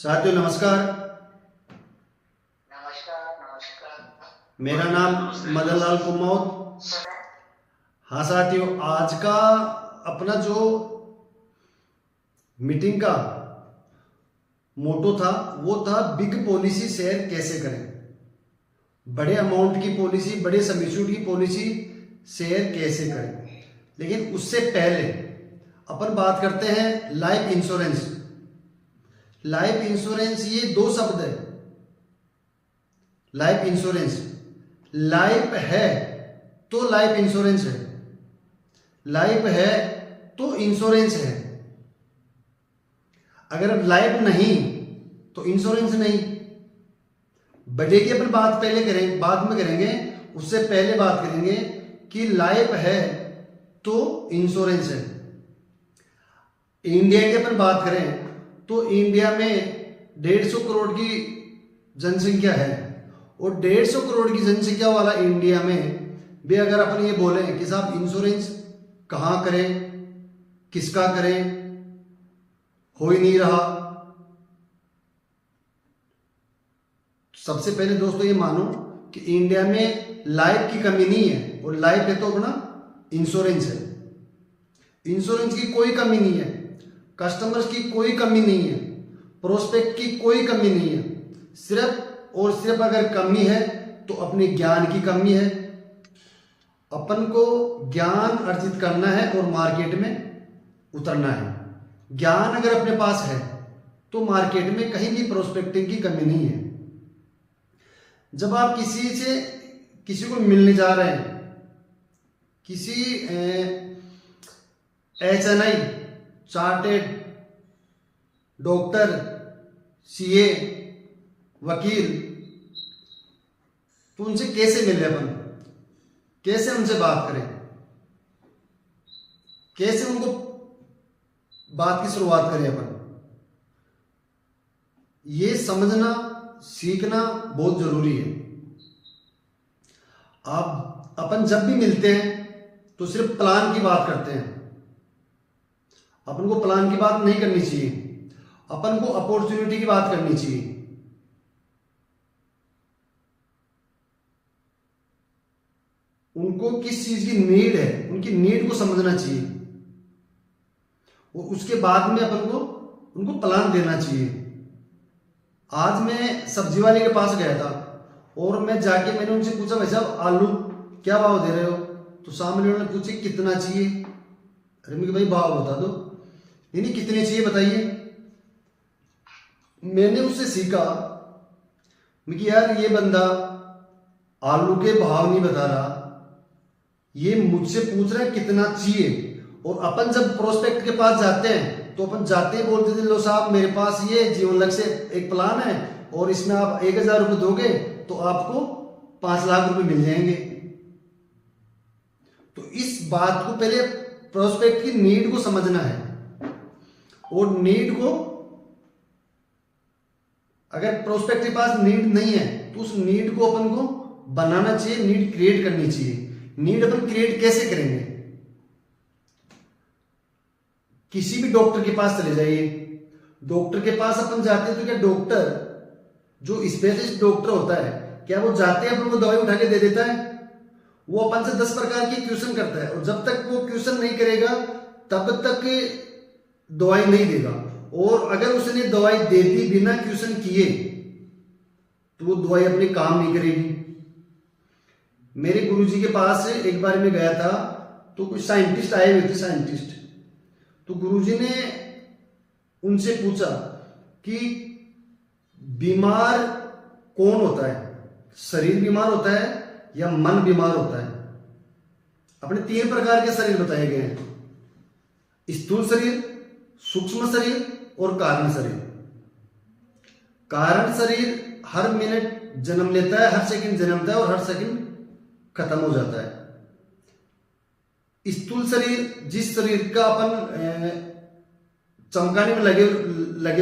साथियों नमस्कार। नमस्कार नमस्कार। मेरा नाम मदन लाल कुमौत। हाँ साथियों, आज का अपना जो मीटिंग का मोटो था वो था बिग पॉलिसी शेयर कैसे करें। बड़े अमाउंट की पॉलिसी, बड़े सब्सिट्यूट की पॉलिसी शेयर कैसे करें। लेकिन उससे पहले अपन बात करते हैं लाइफ इंश्योरेंस। लाइफ इंश्योरेंस ये दो शब्द है। लाइफ इंश्योरेंस, लाइफ है तो लाइफ इंश्योरेंस है, लाइफ है तो इंश्योरेंस है। अगर लाइफ नहीं तो इंश्योरेंस नहीं। बड़े की अपन बात पहले करेंगे, बाद में करेंगे। उससे पहले बात करेंगे कि लाइफ है तो इंश्योरेंस है। इंडिया की अपन बात करें तो इंडिया में 150 करोड़ की जनसंख्या है और 150 करोड़ की जनसंख्या वाला इंडिया में भी अगर अपन ये बोले कि साहब इंश्योरेंस कहाँ करें, किसका करें, हो ही नहीं रहा। सबसे पहले दोस्तों ये मानो कि इंडिया में लाइफ की कमी नहीं है और लाइफ है तो अपना इंश्योरेंस है। इंश्योरेंस की कोई कमी नहीं है, कस्टमर्स की कोई कमी नहीं है, प्रोस्पेक्ट की कोई कमी नहीं है। सिर्फ और सिर्फ अगर कमी है तो अपने ज्ञान की कमी है। अपन को ज्ञान अर्जित करना है और मार्केट में उतरना है। ज्ञान अगर अपने पास है तो मार्केट में कहीं भी प्रोस्पेक्टिंग की कमी नहीं है। जब आप किसी को मिलने जा रहे हैं, किसी HNI, चार्टेड डॉक्टर, CA, वकील, तो उनसे कैसे मिले अपन, कैसे उनसे बात करें, कैसे उनको बात की शुरुआत करें अपन, ये समझना सीखना बहुत जरूरी है। आप अपन जब भी मिलते हैं तो सिर्फ प्लान की बात करते हैं। अपन को प्लान की बात नहीं करनी चाहिए, अपन को अपॉर्चुनिटी की बात करनी चाहिए। उनको किस चीज की नीड है, उनकी नीड को समझना चाहिए और उसके बाद में अपन को उनको प्लान देना चाहिए। आज मैं सब्जी वाले के पास गया था और मैं जाके मैंने उनसे पूछा, भाई साहब आलू क्या भाव दे रहे हो? तो सामने उन्होंने पूछे कितना चाहिए। अरे मैं भाई भाव बता दो। नहीं कितने चाहिए बताइए। मैंने उससे सीखा कि यार ये बंदा आलू के भाव नहीं बता रहा, ये मुझसे पूछ रहा है कितना चाहिए। और अपन जब प्रोस्पेक्ट के पास जाते हैं तो अपन जाते ही बोलते थे, लो साहब मेरे पास ये जीवन लक्ष्य एक प्लान है और इसमें आप 1000 रुपये दोगे तो आपको 5 लाख रुपए मिल जाएंगे। तो इस बात को पहले प्रोस्पेक्ट की नीड को समझना है और नीड को, अगर प्रोस्पेक्ट के पास नीड नहीं है तो उस नीड को अपन को बनाना चाहिए, नीड क्रिएट करनी चाहिए। नीड अपन क्रिएट कैसे करेंगे? किसी भी डॉक्टर के पास चले जाइए। डॉक्टर के पास अपन जाते हैं तो क्या डॉक्टर जो स्पेशलिस्ट डॉक्टर होता है, क्या वो जाते हैं अपन को दवाई उठा के दे देता है? वो अपन से 10 प्रकार की क्वेश्चन करता है और जब तक वो क्वेश्चन नहीं करेगा तब तक दवाई नहीं देगा। और अगर उसने दवाई दे दी बिना क्वेश्चन किए तो वो दवाई अपने काम नहीं करेगी। मेरे गुरुजी के पास एक बार मैं गया था तो कुछ साइंटिस्ट आए हुए थे, साइंटिस्ट। तो गुरुजी ने उनसे पूछा कि बीमार कौन होता है, शरीर बीमार होता है या मन बीमार होता है? अपने 3 प्रकार के शरीर बताए गए हैं, स्थूल शरीर, सूक्ष्म शरीर और कारण शरीर। कारण शरीर हर मिनट जन्म लेता है, हर सेकंड जन्मता है और हर सेकंड खत्म हो जाता है। स्थूल शरीर जिस शरीर का अपन चमकाने में लगे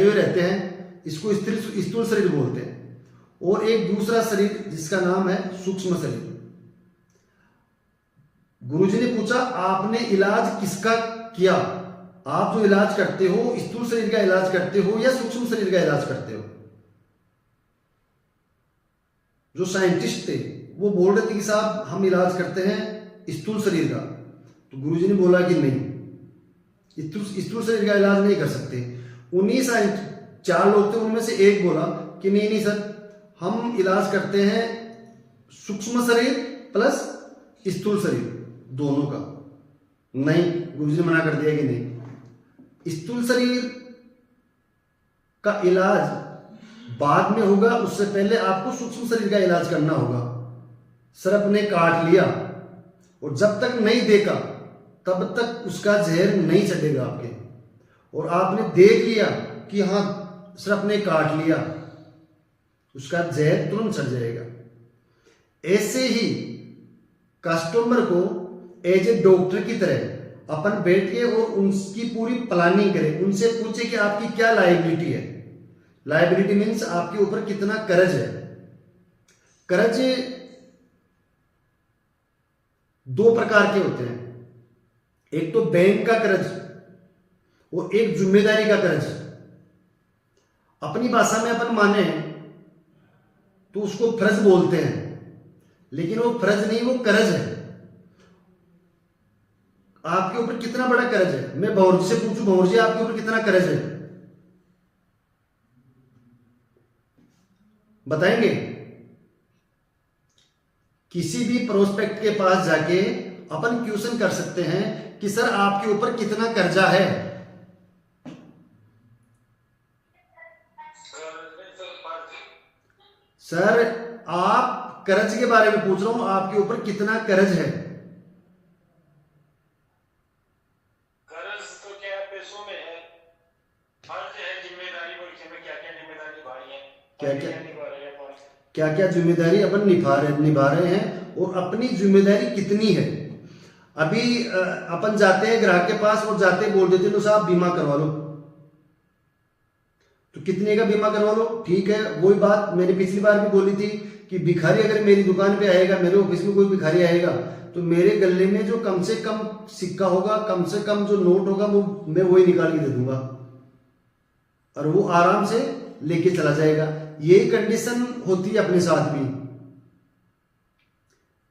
हुए रहते हैं, इसको स्थूल शरीर बोलते हैं। और एक दूसरा शरीर जिसका नाम है सूक्ष्म शरीर। गुरुजी ने पूछा आपने इलाज किसका किया? आप जो इलाज करते हो स्थूल शरीर का इलाज करते हो या सूक्ष्म शरीर का इलाज करते हो? जो साइंटिस्ट थे वो बोल रहे थे कि साहब हम इलाज करते हैं स्थूल शरीर का, तो गुरुजी ने बोला कि नहीं, स्थूल शरीर का इलाज नहीं कर सकते। उन्हीं चार लोग थे, उनमें से एक बोला कि नहीं नहीं सर, हम इलाज करते हैं सूक्ष्म शरीर प्लस स्थूल शरीर दोनों का। नहीं, गुरुजी ने मना कर दिया कि नहीं, स्थूल शरीर का इलाज बाद में होगा, उससे पहले आपको सूक्ष्म शरीर का इलाज करना होगा। सर्प ने काट लिया और जब तक नहीं देखा तब तक उसका जहर नहीं चढ़ेगा आपके, और आपने देख लिया कि हाँ सर्प ने काट लिया, उसका जहर तुरंत चढ़ जाएगा। ऐसे ही कस्टमर को एज ए डॉक्टर की तरह अपन बैठ के और उनकी पूरी प्लानिंग करें, उनसे पूछे कि आपकी क्या लायबिलिटी है। लायबिलिटी मीन्स आपके ऊपर कितना कर्ज है। कर्ज दो प्रकार के होते हैं, एक तो बैंक का कर्ज और एक जिम्मेदारी का कर्ज। अपनी भाषा में अपन माने तो उसको फर्ज बोलते हैं, लेकिन वो फर्ज नहीं, वो कर्ज है। आपके ऊपर कितना बड़ा कर्ज है? मैं भंवर जी से पूछूं, भंवर जी आपके ऊपर कितना कर्ज है, बताएंगे? किसी भी प्रोस्पेक्ट के पास जाके अपन क्वेश्चन कर सकते हैं कि सर आपके ऊपर कितना कर्जा है। सर आप कर्ज के बारे में पूछ रहा हूं, आपके ऊपर कितना कर्ज है? कर्ज तो क्या पैसों में है, फर्ज है, जिम्मेदारी परीक्षा में क्या क्या जिम्मेदारी निभाई है, क्या क्या निभा रहे हैं अपन। क्या क्या जिम्मेदारी अपन निभा रहे हैं और अपनी जिम्मेदारी कितनी है। अभी अपन जाते हैं ग्राहक के पास और जाते बोल देते हैं साहब बीमा करवा लो, तो कितने का बीमा करवा लो? ठीक है, वही बात मैंने पिछली बार भी बोली थी कि भिखारी अगर मेरी दुकान पे आएगा, मेरे ऑफिस में कोई भिखारी आएगा, तो मेरे गले में जो कम से कम सिक्का होगा, कम से कम जो नोट होगा, वो मैं वही निकाल के दे दूंगा और वो आराम से लेके चला जाएगा। यही कंडीशन होती है अपने साथ भी,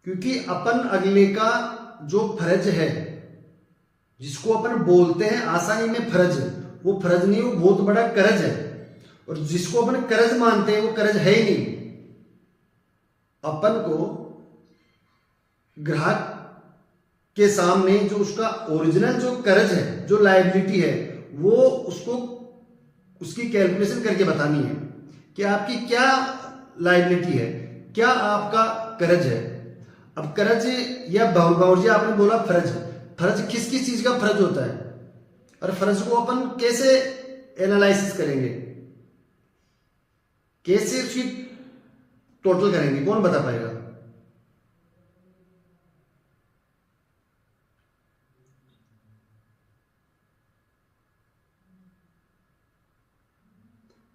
क्योंकि अपन अगले का जो फर्ज है, जिसको अपन बोलते हैं आसानी में फर्ज, वो फर्ज नहीं, वो बहुत बड़ा कर्ज है। और जिसको अपन कर्ज मानते हैं वो कर्ज है ही नहीं। अपन को ग्राहक के सामने जो उसका ओरिजिनल जो कर्ज है, जो लायबिलिटी है, वो उसको उसकी कैलकुलेशन करके बतानी है कि आपकी क्या लायबिलिटी है, क्या आपका कर्ज है। अब कर्ज या भंवर जी आपने बोला फर्ज, फर्ज किस किस चीज का फर्ज होता है और फर्ज को अपन कैसे एनालिसिस करेंगे, कैसे उसकी टोटल करेंगे, कौन बता पाएगा?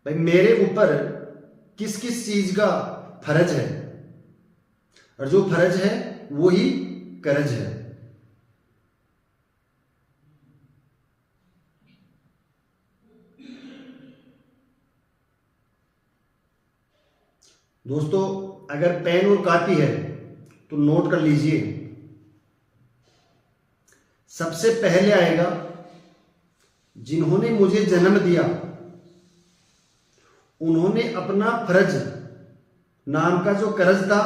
भाई मेरे ऊपर किस किस चीज का फर्ज है, और जो फर्ज है वही कर्ज है। दोस्तों अगर पेन और कॉपी है तो नोट कर लीजिए। सबसे पहले आएगा जिन्होंने मुझे जन्म दिया, उन्होंने अपना फर्ज नाम का जो कर्ज था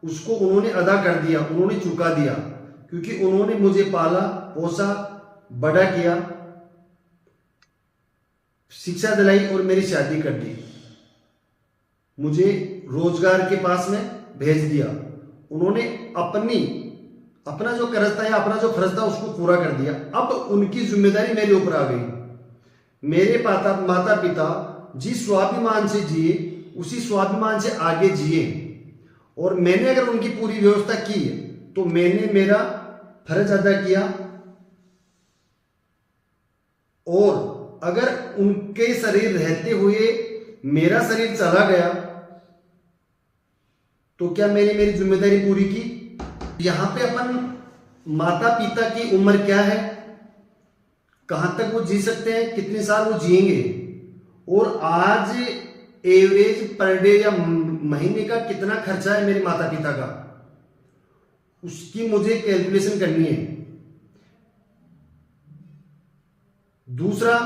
उसको उन्होंने अदा कर दिया, उन्होंने चुका दिया, क्योंकि उन्होंने मुझे पाला पोसा बड़ा किया, शिक्षा दिलाई और मेरी शादी कर दी, मुझे रोजगार के पास में भेज दिया। उन्होंने अपना जो कर्ज था या अपना जो फर्ज था उसको पूरा कर दिया। अब उनकी जिम्मेदारी मेरे ऊपर आ गई। मेरे माता पिता जिस स्वाभिमान से जिए उसी स्वाभिमान से आगे जिए, और मैंने अगर उनकी पूरी व्यवस्था की तो मैंने मेरा फर्ज अदा किया। और अगर उनके शरीर रहते हुए मेरा शरीर चला गया तो क्या मैंने मेरी जिम्मेदारी पूरी की? यहां पे अपन माता पिता की उम्र क्या है कहां तक वो जी सकते हैं, कितने साल वो जिएंगे, और आज एवरेज पर डे या महीने का कितना खर्चा है मेरे माता पिता का, उसकी मुझे कैलकुलेशन करनी है। दूसरा,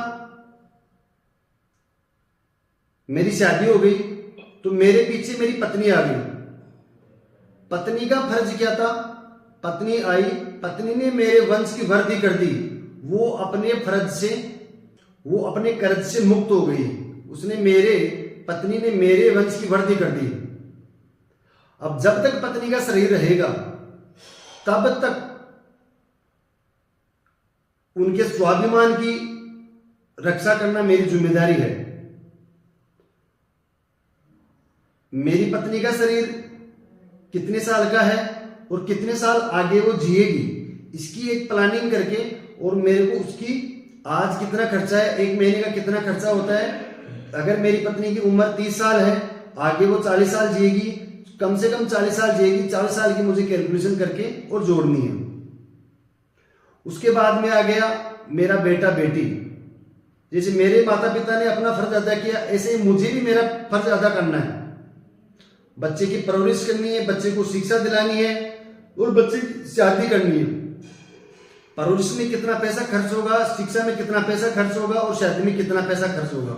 मेरी शादी हो गई तो मेरे पीछे मेरी पत्नी आ गई। पत्नी का फर्ज क्या था? पत्नी आई, पत्नी ने मेरे वंश की वृद्धि कर दी, वो अपने फर्ज से, वो अपने कर्ज से मुक्त हो गई, पत्नी ने मेरे वंश की वृद्धि कर दी। अब जब तक पत्नी का शरीर रहेगा तब तक उनके स्वाभिमान की रक्षा करना मेरी जिम्मेदारी है। मेरी पत्नी का शरीर कितने साल का है और कितने साल आगे वो जिएगी, इसकी एक प्लानिंग करके, और मेरे को उसकी आज कितना खर्चा है, एक महीने का कितना खर्चा होता है, अगर मेरी पत्नी की उम्र 30 साल है, आगे वो 40 साल जिएगी, कम से कम 40 साल जिएगी, 40 साल की मुझे कैलकुलेशन करके और जोड़नी है। उसके बाद में आ गया मेरा बेटा बेटी। जैसे मेरे माता पिता ने अपना फर्ज अदा किया, ऐसे ही मुझे भी मेरा फर्ज अदा करना है। बच्चे की परवरिश करनी है, बच्चे को शिक्षा दिलानी है और बच्चे की शादी करनी है। परवरिश में कितना पैसा खर्च होगा, शिक्षा में कितना पैसा खर्च होगा और शादी में कितना पैसा खर्च होगा,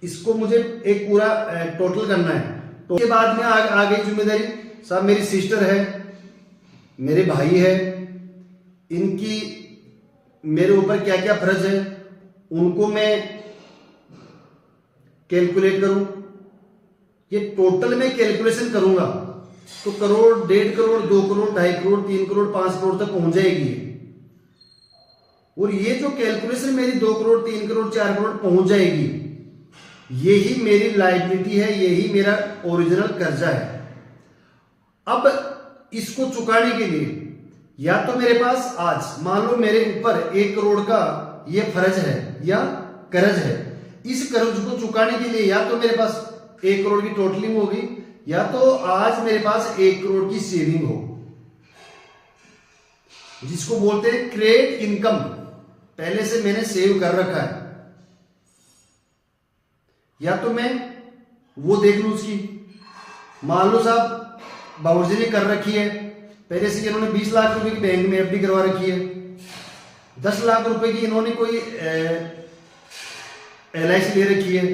इसको मुझे एक पूरा टोटल करना है। तो उसके बाद में आ गई जिम्मेदारी, साहब मेरी सिस्टर है, मेरे भाई है, इनकी मेरे ऊपर क्या क्या फर्ज है, उनको मैं कैलकुलेट करूं। ये टोटल में कैलकुलेशन करूंगा तो करोड़, 1.5 करोड़, 2 करोड़, 2.5 करोड़, 3 करोड़, 5 करोड़ तक पहुंच जाएगी। और ये जो कैलकुलेशन मेरी 2 करोड़, 3 करोड़, 4 करोड़ पहुंच जाएगी, यही मेरी लायबिलिटी है, यही मेरा ओरिजिनल कर्जा है। अब इसको चुकाने के लिए या तो मेरे पास आज मान लो मेरे ऊपर 1 करोड़ का ये फर्ज है या कर्ज है, इस कर्ज को चुकाने के लिए या तो मेरे पास 1 करोड़ की टोटलिंग होगी या तो आज मेरे पास 1 करोड़ की सेविंग हो, जिसको बोलते हैं क्रेडिट इनकम, पहले से मैंने सेव कर रखा है। या तो मैं वो देख लूं उसकी, मान लो साहब बाबूजी ने कर रखी है, पहले से इन्होंने 20 लाख रुपए की बैंक में एफडी करवा रखी है, 10 लाख रुपए की इन्होंने कोई LIC ले रखी है,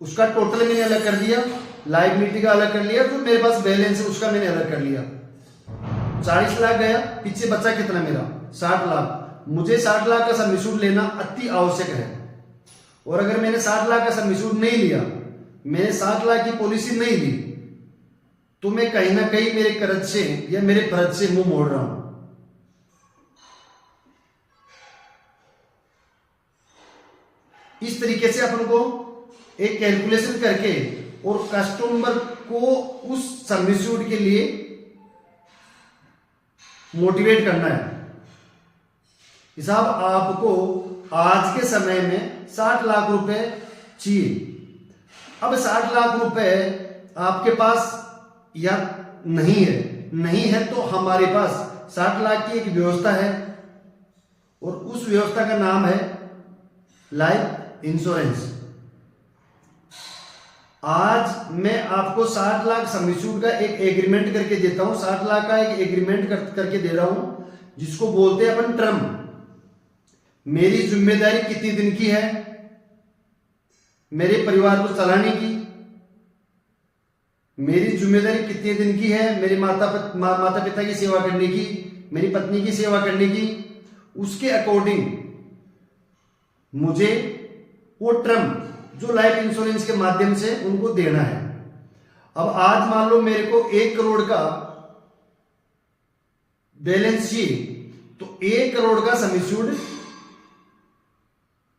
उसका टोटल मैंने अलग कर दिया, लायबिलिटी का अलग कर लिया, जो मेरे पास बैलेंस है उसका मैंने अलग कर लिया। 40 लाख गया, पीछे बचा कितना मेरा 60 लाख। मुझे 60 लाख का सबमिट्यूट लेना अति आवश्यक है, और अगर मैंने 60 लाख का सबमिट्यूट नहीं लिया, मैंने 60 लाख की पॉलिसी नहीं ली, तो मैं कहीं ना कहीं मेरे कर्ज से या मेरे फर्ज से मुंह मोड़ रहा हूं। इस तरीके से अपन को एक कैलकुलेशन करके और कस्टमर को उस सबमिट्यूट के लिए मोटिवेट करना है। साहब आपको आज के समय में 60 लाख रुपए चाहिए। अब 60 लाख रुपए आपके पास या नहीं है तो हमारे पास 60 लाख की एक व्यवस्था है, और उस व्यवस्था का नाम है लाइफ इंश्योरेंस। आज मैं आपको 60 लाख सबमिट्यूट का एक एग्रीमेंट करके देता हूं, 60 लाख का एक एग्रीमेंट करके दे रहा हूं, जिसको बोलते हैं अपन टर्म। मेरी जिम्मेदारी कितनी दिन की है? मेरे परिवार को चलाने की। मेरी जिम्मेदारी कितने दिन की है? मेरे माता पिता की सेवा करने की, मेरी पत्नी की सेवा करने की। उसके अकॉर्डिंग मुझे वो टर्म जो लाइफ इंश्योरेंस के माध्यम से उनको देना है। अब आज मान लो मेरे को 1 करोड़ का बैलेंस चाहिए, तो 1 करोड़ का सबमिट्यूट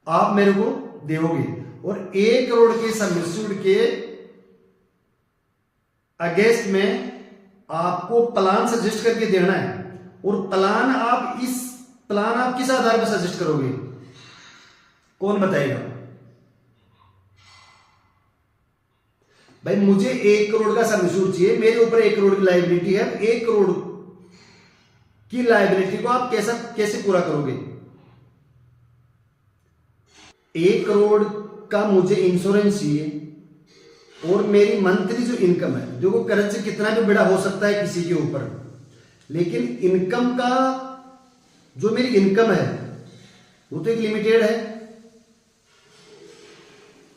आप मेरे को दोगे, और 1 करोड़ के सबमिट्यूट के अगेंस्ट में आपको प्लान सजेस्ट करके देना है। और प्लान आप किस आधार पर सजेस्ट करोगे? कौन बताएगा भाई? मुझे 1 करोड़ का सबमिट्यूट चाहिए, मेरे ऊपर 1 करोड़ की लायबिलिटी है। 1 करोड़ की लायबिलिटी को आप कैसे पूरा करोगे? 1 करोड़ का मुझे इंश्योरेंस चाहिए और मेरी मंथली जो इनकम है, देखो कर्ज कितना भी बड़ा हो सकता है किसी के ऊपर, लेकिन इनकम का जो मेरी इनकम है वो तो एक लिमिटेड है।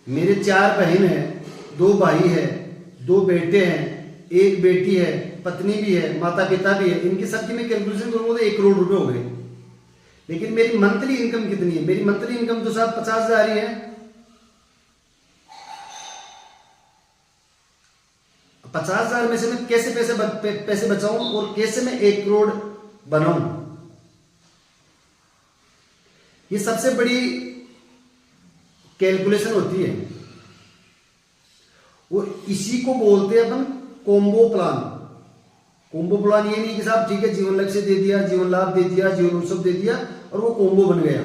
मेरे 4 बहन हैं, 2 भाई है, 2 बेटे हैं, 1 बेटी है, पत्नी भी है, माता पिता भी है, इनकी सबकी मैं कैलकुलेशन करूंगा तो 1 करोड़ रुपए हो गए। लेकिन मेरी मंथली इनकम कितनी है? मेरी मंथली इनकम तो साहब 50,000 ही है। 50,000 में से मैं कैसे पैसे बचाऊं और कैसे मैं 1 करोड़ बनाऊं? ये सबसे बड़ी कैलकुलेशन होती है। वो इसी को बोलते हैं अपन कॉम्बो प्लान। कॉम्बो प्लान ये नहीं कि साहब ठीक है जीवन लक्ष्य दे दिया, जीवन लाभ दे दिया, जीवन उत्सव दे दिया और वो कॉम्बो बन गया।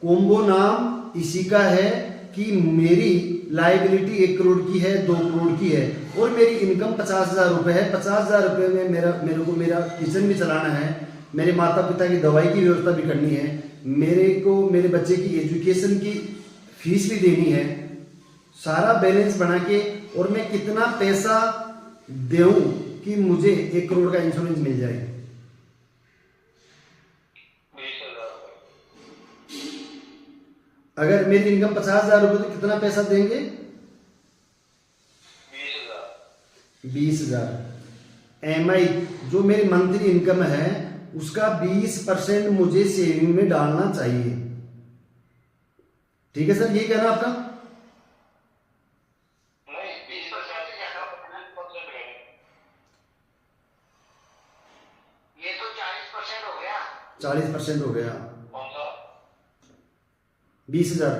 कॉम्बो नाम इसी का है कि मेरी लायबिलिटी 1 करोड़ की है, 2 करोड़ की है और मेरी इनकम 50,000 रुपए है। 50,000 रुपए में मेरे को मेरा किचन भी चलाना है, मेरे माता पिता की दवाई की व्यवस्था भी करनी है, मेरे को मेरे बच्चे की एजुकेशन की फीस भी देनी है। सारा बैलेंस बना के और मैं कितना पैसा दूं कि मुझे 1 करोड़ का इंश्योरेंस मिल जाए? 20,000 रुपए। अगर मेरी इनकम 50,000 रुपए तो कितना पैसा देंगे? 20,000। 20,000। एमआई जो मेरी मंथली इनकम है उसका 20% मुझे सेविंग में डालना चाहिए। ठीक है सर, ये कहना आपका? नहीं, 20% से ज्यादा 50% है। ये तो 40% हो गया। 40% हो गया। कौन सा? 20,000।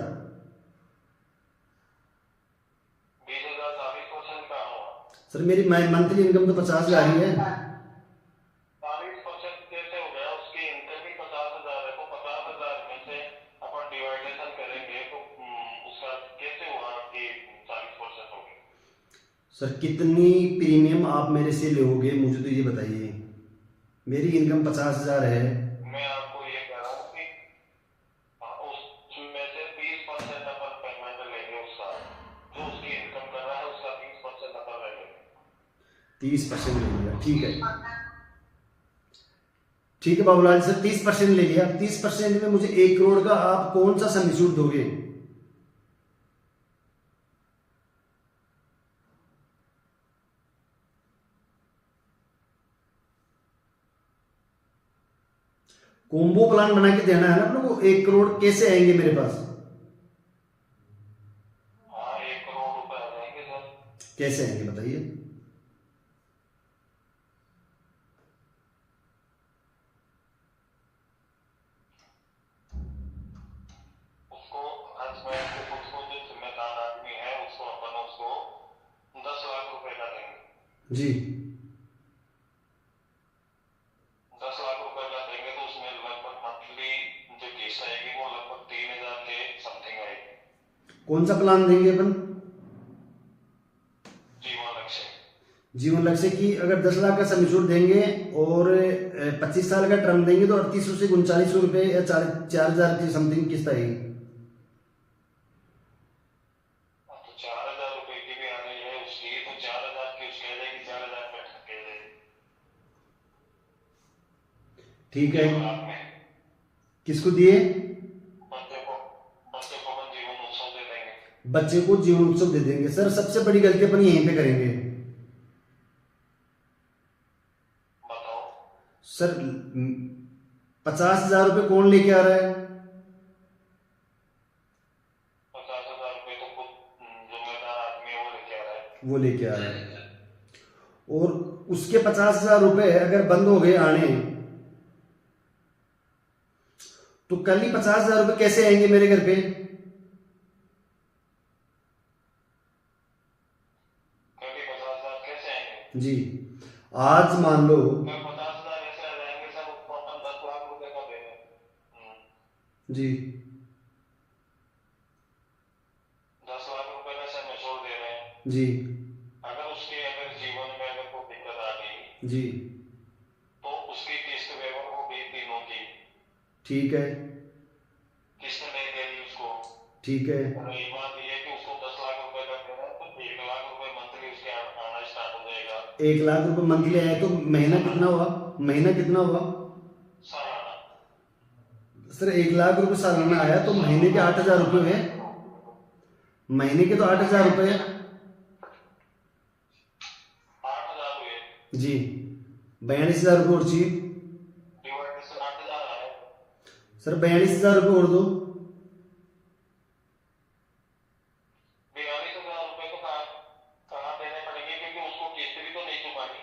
20,000 40% का हुआ। सर मेरी मंथली इनकम तो 50,000 ही है। 40% कैसे हो गया? उसकी इनकम ही 50,000 है, तो 50,000 में से अपन डिवाइडेशन करेंगे तो उसका कैसे हुआ कि 40% हो गया? सर कितनी प्रीमियम आप मेरे से लोगे मुझे तो ये बताइए। मेरी इनकम 50,000 है। मैं आपको ये कह रहा हूँ कि उसमें से 20% अपन पेमेंट लेंगे उसका, जो उसकी इनकम कर रहा है उसका 20% अपन ले लेंगे। 30% ले लिया, ठीक है। ठीक है बाबूलाल सर, 30% ले लिया। 30% में मुझे 1 करोड़ का आप कौन सा सम इंश्योर दोगे? कॉम्बो प्लान बना के देना है ना अपने को। 1 करोड़ कैसे आएंगे मेरे पास? हाँ, 1 करोड़ रुपए आ जाएंगे सर। कैसे आएंगे बताइए? उसको हस्बैंड को उसको जो जिम्मेदार आदमी है उसको अपन उसको 10 लाख रुपए का देंगे। जी। 10 लाख रुपए का देंगे तो उसमें लगभग मंथली जो किस्त आएगी वो लगभग 3,000 के समथिंग आएगी। कौन सा प्लान देंगे अपन? जीवन लक्ष्य। जीवन लक्ष्य की अगर 10 लाख का सम इंश्योर देंगे और 25 साल का टर्म देंगे तो 3800 से 3900 रुपए या 4,000 की समथिंग किस्त आएगी। तो 4,000 रुपए की भी आ रही है उसकी, तो 4,000 की उसकी आ जाएगी, 4,000 में ठके जाएगी। ठीक है। लाख में किसको दिए? बच्चे को अपन जीवन उत्सव दे देंगे। बच्चे को जीवन उत्सव दे देंगे। सर सबसे बड़ी गलती अपन यहीं पे करेंगे। बताओ। सर 50,000 रुपए कौन लेके आ रहा है? 50,000 रुपए तो खुद जिम्मेदार आदमी है वो लेके आ रहा है। वो लेके आ रहा है और उसके 50,000 रुपए अगर बंद हो गए आने तो कल ही 50,000 रुपए कैसे आएंगे मेरे घर पे? कभी 50,000 कैसे आएंगे? जी आज मान लो। 50,000 ऐसे आ जाएंगे सर, उसको अपन 10 लाख रुपए का दे दें। जी 10 लाख रुपए में से हम छोड़ दे रहे हैं। जी अगर उसके अगर जीवन में अगर कोई दिक्कत आ गई जी तो उसकी किस्त वेवर होगी तीनों की। ठीक है। किस्त नहीं देगी उसको ठीक है। रही बात ये है कि उसको 10 लाख रुपए का देना है तो 1 लाख रुपए मंथली उसके आना स्टार्ट हो जाएगा। 1 लाख रुपए मंथली आए तो महीना कितना हुआ? महीना कितना हुआ? सालाना। सर 1 लाख रुपए सालाना आया तो महीने के 8,000 रुपये हुए। महीने के तो 8,000 रुपये है 8,000 हुए। जी। 42,000 रुपये और चाहिए। डिवाइड से 8,000 आ रहा है। सर 42,000 रुपये और दो। 42,000 रुपए तो कहाँ देने पड़ेंगे क्योंकि उसको किस्त भी तो नहीं चुकानी।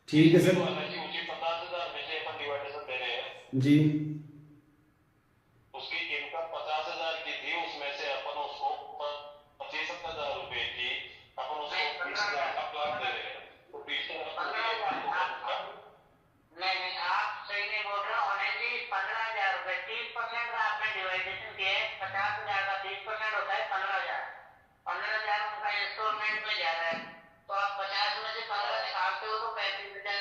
ठीक है सर। तो एलआईसी ऊंची 50,000 में से अपन डिवाइडेशन दे रहे हैं। जी। उसकी इनकम 50,000 की थी उसमें से अपन उसको 25,000 रुपए की अपन उसको 20,000 का प्लान दे रहे हैं तो 20,000 नहीं नहीं, आप सही नहीं बोल रहे हो। ऑनेस्टली 15,000 रुपए 30% का आपने डिवाइडेशन किया है। 50,000 का 30% होता है 15,000। 15,000 उनका इंस्टॉलमेंट में जा रहा है तो आप 50 में से 15 निकालते हो तो 35,000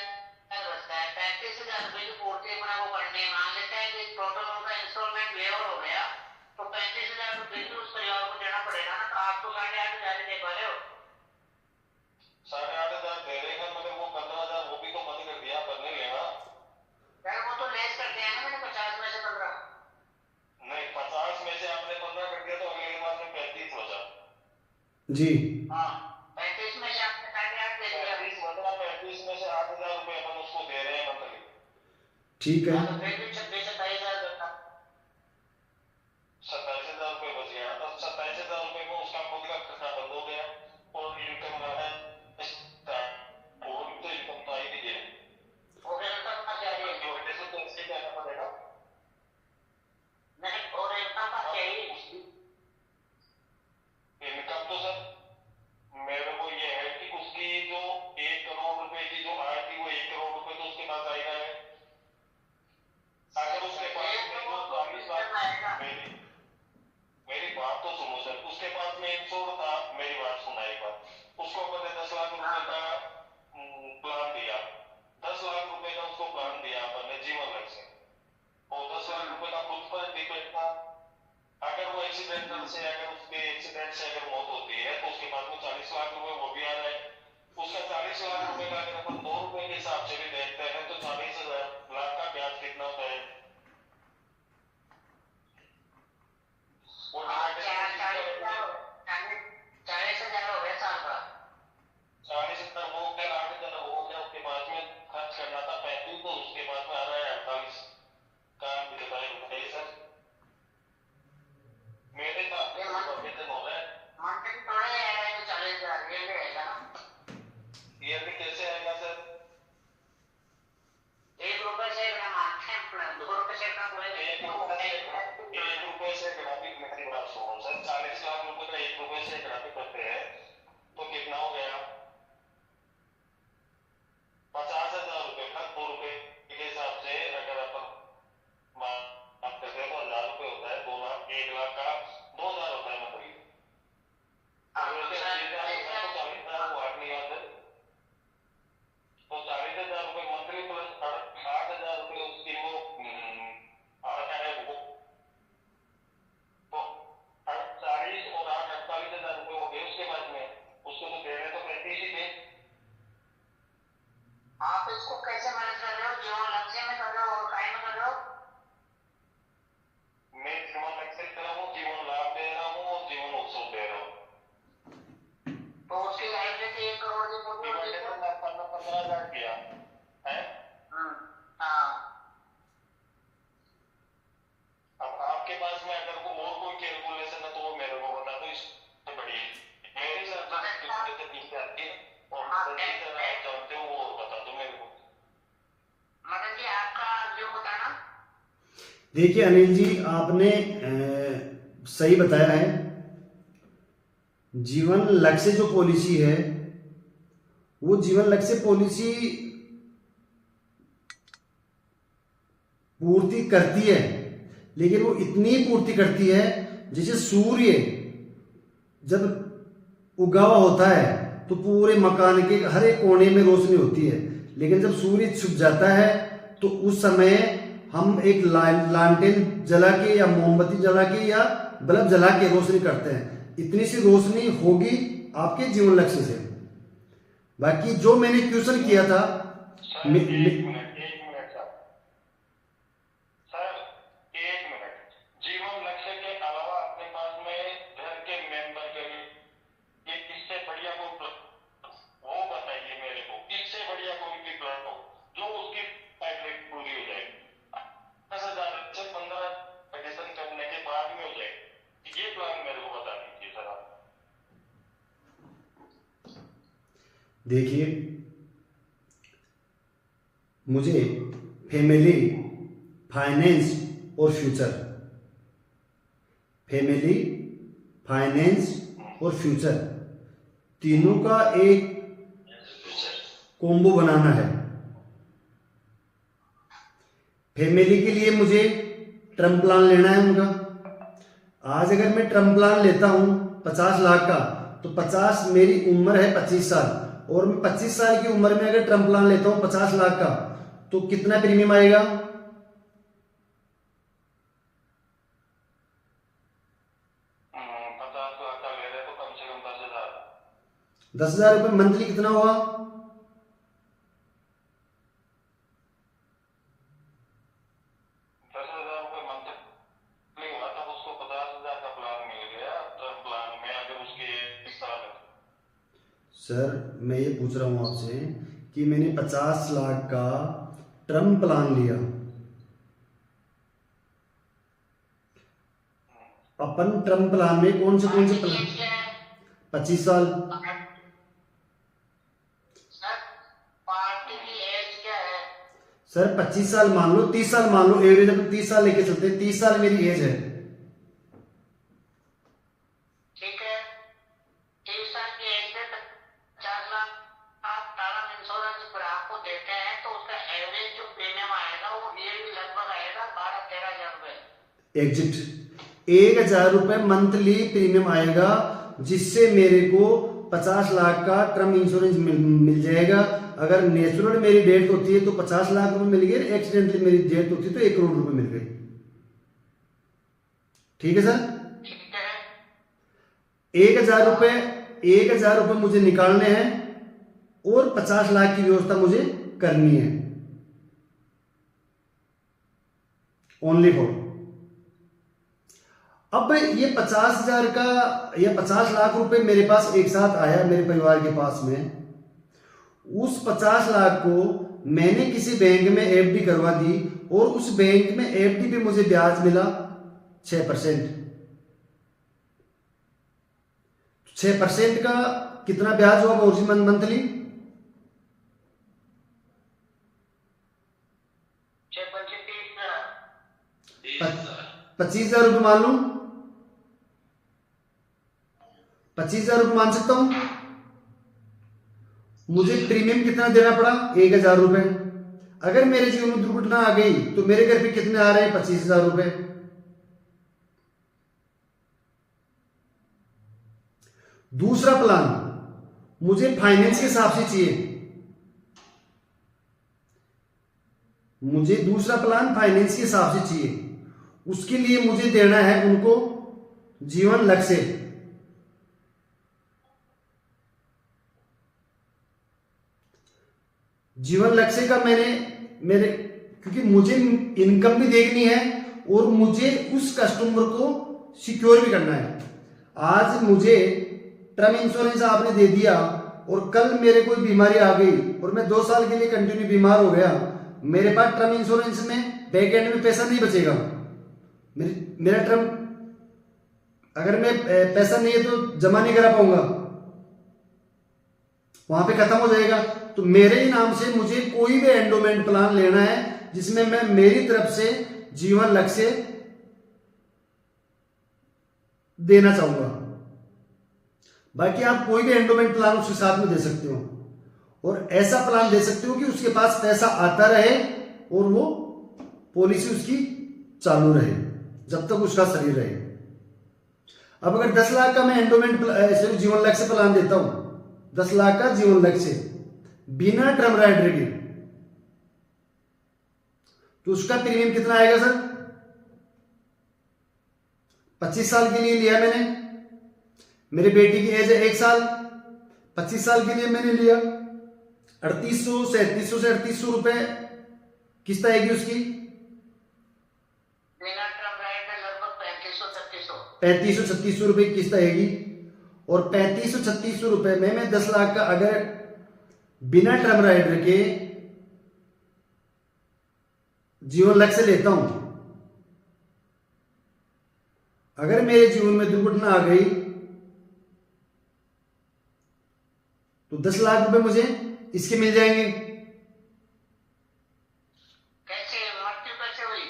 बचता है। 35,000 रुपए की पूर्ति अपना को करनी है। मान लेते हैं कि टोटल उनका इंस्टॉलमेंट वेवर हो गया तो 35,000 रुपए भी उस परिवार को देना पड़ेगा ना। तो आपको 8,500 दे पा रहे हो। 8,500 दे देगा मगर वो 15,000 वो भी तो बंद कर दिया अपन ने लेना। यार वो तो लेस कर दिया ना मैंने 50 में से 15। नहीं 50 में से आपने 15 कर दिया तो अगले बार में 35 बचा। जी। हाँ 35 में से आपने 8,500 दे दिया। 35 में से 8,000 रुपए अपन उसको दे रहे हैं मंथली। ठीक है। हाँ, तो फिर भी 26-27,000 बचा। 27,000 रुपए बच गया तो 27,000 रुपए में उसका खुद का खर्चा बंद हो गया और इनकम आ रहा है और तो इनकम तो आई नहीं है। और इनकम का क्या है? डिवाइडेशन तो ऐसे ही करना पड़ेगा। नहीं, और इनकम का क्या है? इनकम तो सर मेरे को ये है कि उसकी जो 1 करोड़ रुपए की जो आय थी वो 1 करोड़ रुपए तो उसके पास आएगा है। अगर उसके पास में जो 40 लाख मेरी बात तो सुनो सर। उसके पास में 100 था। मेरी बात सुना एक बार। उसको अपन ने 10 लाख रुपए का प्लान दिया। 10 लाख रुपए का उसको प्लान दिया अपन ने जीवन लक्ष्य और 10 लाख रुपए का खुद पर डिपेंड था। अगर वो एक्सीडेंटल से अगर उसके एक्सीडेंट से अगर मौत होती है तो उसके पास में 40 लाख रुपए वो भी आ रहा है। उसका 40 लाख रुपए का अगर अपन 2 रुपए के हिसाब से भी देखते हैं तो 40,000 लाख का ब्याज कितना होता है? वो 40,000 हो गया साल का। 40,000 हो गया 8,000 हो गया। उसके पास में खर्च करना था 35 तो उसके पास में आ रहा है 48 का बताइए सर। मेरे साथ वेतन हो रहा है मंथली थोड़ा ही आएगा तो 40,000 ये रहेगा ना। ये भी कैसे आएगा सर? 1 रुपए से ना मानते हैं अपना 2 रुपए से का कोई 1 रुपए से ग्राफिक मेरी बात सुनो सर। 40 लाख रुपए का 1 रुपए से ग्राफिक करते हैं तो कितना हो गया? 50,000 रुपए का 2 रुपए के हिसाब से अगर अपन बात करते हैं तो 1,000 रुपए होता है। 2 लाख 1 लाख का 2,000 होता है मंथली। तो 40,000 वो आठ नहीं आता तो 40,000 रुपए मंथली प्लस 8,000 रुपए उसकी वो आता है वो तो 40 और 8 48,000 रुपए हो गए उसके बाद में। उसको तो दे रहे तो 35 ही थे। आप इसको कैसे मैनेज कर रहे हो? जीवन लक्ष्य में कर रहे हो और काय में कर रहे हो? मैं जीवन लक्ष्य कर रहा हूँ, जीवन लाभ दे रहा हूँ और जीवन उत्सव दे रहा हूँ। तो उसकी लाइबिलिटी 1 करोड़ की होगी। 15,000 किया है। हाँ अब आपके पास में अगर को और कोई कैलकुलेशन है तो वो मेरे को बता दो। इससे बड़ी मेरे साथ जो तकनीक आती है और जल्दी से आप जानते हो वो बता दो मेरे को। मदन जी आपका जो बताना। देखिए अनिल जी आपने सही बताया है। जीवन लक्ष्य जो पॉलिसी है वो जीवन लक्ष्य पॉलिसी पूर्ति करती है लेकिन वो इतनी पूर्ति करती है जैसे सूर्य जब उगा हुआ होता है तो पूरे मकान के हर एक कोने में रोशनी होती है लेकिन जब सूर्य छुप जाता है तो उस समय हम एक लालटेन जला के या मोमबत्ती जला के या बल्ब जला के रोशनी करते हैं, इतनी सी रोशनी होगी आपके जीवन लक्ष्य से। बाकी जो मैंने क्वेश्चन किया था सर एक मिनट सर। सर एक मिनट, जीवन लक्ष्य के अलावा अपने पास में घर के मेंबर के लिए ये इससे बढ़िया कोई वो बताइए मेरे को, इससे बढ़िया कोई भी प्लान हो जो उसकी पैकेज पूरी हो जाए, 10,000 से 15 एडिशन करने के बाद में हो जाए, ये प्लान मेरे को बता दीजिए सर आप। देखिए, मुझे फैमिली, फाइनेंस और फ्यूचर, फैमिली, फाइनेंस और फ्यूचर तीनों का एक कॉम्बो बनाना है। फैमिली के लिए मुझे टर्म प्लान लेना है उनका। आज अगर मैं टर्म प्लान लेता हूं 50 लाख का, तो 50, मेरी उम्र है 25 साल, और मैं 25 साल की उम्र में अगर टर्म प्लान लेता हूं 50 लाख का, तो कितना प्रीमियम आएगा? 50 लाख का ले रहे तो कम से कम 10,000। 10,000 रुपये मंथली कितना हुआ? 10,000 रुपये मंथली हुआ, तब उसको 50,000 का प्लान मिल गया टर्म प्लान में, अगर उसके 1 साल। सर मैं ये पूछ रहा हूं आपसे कि मैंने 50 लाख का टर्म प्लान लिया, अपन टर्म प्लान में कौन से प्लान? 25 साल। पार्टी की एज क्या है? सर 25 साल मान लो, 30 साल मान लो, एवरेज अपन 30 साल लेके चलते हैं, 30 साल मेरी एज है। ठीक है, 30 साल की एज में 50 लाख आप टर्म इंश्योरेंस ग्राहक को देते हैं, तो उसका एवरेज जो प्रीमियम आएगा वो ये भी लगभग आएगा 12-13,000 रुपए। एग्जिट 1,000 रुपये मंथली प्रीमियम आएगा, जिससे मेरे को 50 लाख का टर्म इंश्योरेंस मिल जाएगा। अगर नेचुरल मेरी डेथ होती है तो 50 लाख रुपए मिल गए, एक्सीडेंटली मेरी डेथ होती है तो 1 करोड़ रुपए मिल गए। ठीक है सर? ठीक है, 1,000 रुपये, 1,000 रुपये मुझे निकालने हैं और 50 लाख की व्यवस्था मुझे करनी है, ओनली फॉर। अब ये 50,000 का या 50 लाख रुपए मेरे पास एक साथ आया मेरे परिवार के पास में, उस 50 लाख को मैंने किसी बैंक में एफडी करवा दी, और उस बैंक में एफडी पे मुझे ब्याज मिला 6%। 6% का कितना ब्याज हुआ मंथली? 25,000 रुपये मान लू, 25,000 रुपये मान सकता हूं। मुझे प्रीमियम कितना देना पड़ा? 1,000 रुपये। अगर मेरे जीवन में दुर्घटना आ गई तो मेरे घर पे कितने आ रहे हैं? 25,000 रुपये। दूसरा प्लान मुझे फाइनेंस के हिसाब से चाहिए, मुझे दूसरा प्लान फाइनेंस के हिसाब से चाहिए। उसके लिए मुझे देना है उनको जीवन लक्ष्य। जीवन लक्ष्य का मेरे क्योंकि मुझे इनकम भी देखनी है और मुझे उस कस्टमर को सिक्योर भी करना है। आज मुझे टर्म इंश्योरेंस आपने दे दिया और कल मेरे कोई बीमारी आ गई और मैं 2 साल के लिए कंटिन्यू बीमार हो गया, मेरे पास टर्म इंश्योरेंस में बैक एंड में पैसा नहीं बचेगा। मेरा टर्म, अगर मैं पैसा नहीं है तो जमा नहीं करा पाऊंगा, वहां पे खत्म हो जाएगा। तो मेरे ही नाम से मुझे कोई भी एंडोमेंट प्लान लेना है जिसमें मैं मेरी तरफ से जीवन लक्ष्य देना चाहूंगा। बाकी आप कोई भी एंडोमेंट प्लान उसके साथ में दे सकते हो, और ऐसा प्लान दे सकते हो कि उसके पास पैसा आता रहे और वो पॉलिसी उसकी चालू रहे जब तक उसका शरीर रहे। अब अगर 10 लाख का मैं एंडोमेंट जीवन लक्ष्य प्लान देता हूं, 10 लाख का जीवन लक्ष्य बिना टर्म राइडर के, तो उसका प्रीमियम कितना आएगा सर? 25 साल के लिए लिया मैंने, मेरे बेटी की एज है 1 साल, 25 साल के लिए मैंने लिया, 3800 से 3800 रुपए किस्त आएगी उसकी। बिना टर्म राइट है लगभग 3500-3600। 3500-3600 रुपए की किस्त आएगी। और 3500-3600 रुपए में मैं 10 लाख का अगर बिना टर्म राइडर के जीवन लक्ष्य लेता हूं, अगर मेरे जीवन में दुर्घटना आ गई तो 10 लाख रुपए मुझे इसके मिल जाएंगे। कैसे मृत्यु कैसे हुई?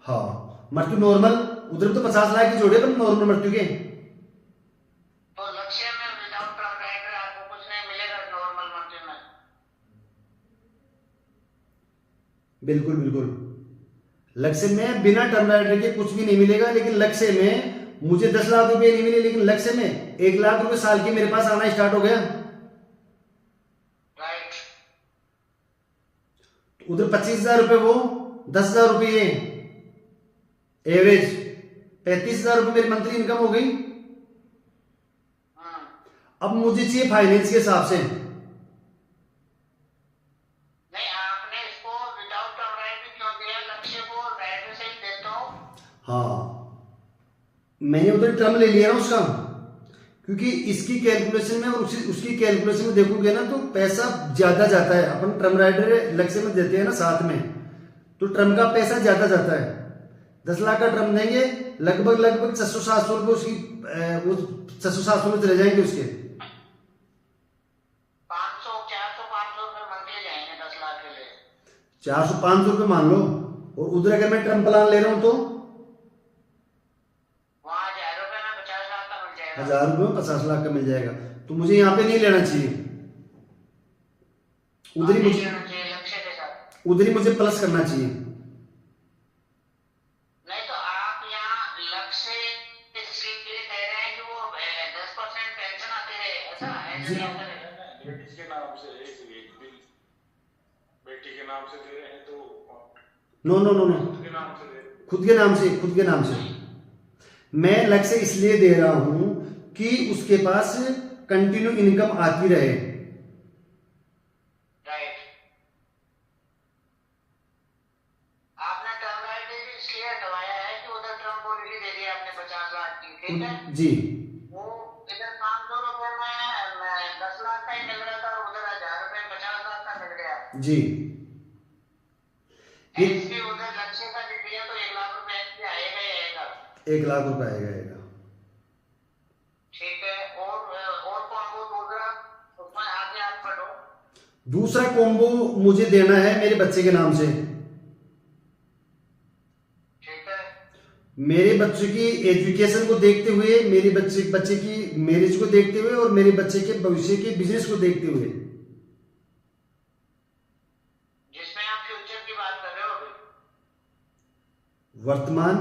हाँ, मृत्यु नॉर्मल, उधर तो 50 लाख की जोड़े पर नॉर्मल मृत्यु के। तो लक्ष्य में विदाउट टर्म राइट आपको कुछ नहीं मिलेगा नॉर्मल मृत्यु में? बिल्कुल बिल्कुल, लक्ष्य में बिना टर्म राइडर के कुछ भी नहीं मिलेगा, लेकिन लक्ष्य में मुझे 10 लाख रुपए नहीं मिले, लेकिन लक्ष्य में 1 लाख रुपए साल के मेरे पास आना स्टार्ट हो गया। राइट। उधर 25,000 रुपए, वो 10,000 रुपये एवरेज, 35,000 रुपये मेरी मंथली इनकम हो गई। अब मुझे चाहिए फाइनेंस के हिसाब से। नहीं, आपने इसको विदाउट टर्म राइट क्यों दिया? लक्ष्य को राइट से ही देता हूँ। हाँ, मैंने उधर टर्म ले लिया ना उसका, क्योंकि इसकी कैलकुलेशन में और उसकी कैलकुलेशन में देखोगे ना तो पैसा ज्यादा जाता है। अपन टर्म राइडर लक्ष्य में देते हैं ना साथ में, तो टर्म का पैसा ज्यादा जाता है। 10 लाख का टर्म देंगे, लगभग 600-700 रुपये उसकी, वो 600-700 में चले जाएंगे उसके। 400-500 रुपए मंथली जाएंगे 10 लाख के लिए। 400-500 रुपये मान लो। और उधर अगर मैं टर्म प्लान ले रहा हूं तो वहाँ 1000 रुपए में 50 लाख का मिल जाएगा। 1000 रुपये में 50 लाख का मिल जाएगा। तो मुझे यहाँ पे नहीं लेना चाहिए, उधर ही मुझे लक्ष्य के साथ। उधर ही मुझे प्लस करना चाहिए। नहीं तो आप यहाँ लक्ष्य इसलिए कह रहे हैं कि वो 10% पेंशन आती रहे, ऐसा ऐसा नहीं होता है। बेटी के नाम से एक बिल बेटी के नाम से दे रहे हैं तो नो नो नो नो, खुद के नाम से दे रहे हैं। खुद के नाम से मैं लक्ष्य इसलिए दे रहा हूं कि उसके पास कंटिन्यू इनकम आती रहे। राइट। आपने टर्म राइट इसलिए हटवाया है कि उधर टर्म पॉलिसी दे दी आपने 50 लाख की, ठीक है? जी, वो इधर 500 रुपए में 10 लाख का ही मिल रहा था, उधर 1000 रुपए 50 लाख का मिल गया। जी, इसलिए उधर लक्ष्य का दे दिया तो 1 लाख रुपए एक्स्ट्रा आएगा ही आएगा। 1 लाख रुपए आएगा। ठीक है। और कौन दूसरा उसमें आगे आप बढ़ो। दूसरा कॉम्बो मुझे देना है मेरे बच्चे के नाम से। ठीक है। मेरे बच्चे की एजुकेशन को देखते हुए, मेरे बच्चे की मैरिज को देखते हुए और मेरे बच्चे के भविष्य के बिजनेस को देखते हुए, जिसमें आप फ्यूचर की बात कर रहे हो अभी। वर्तमान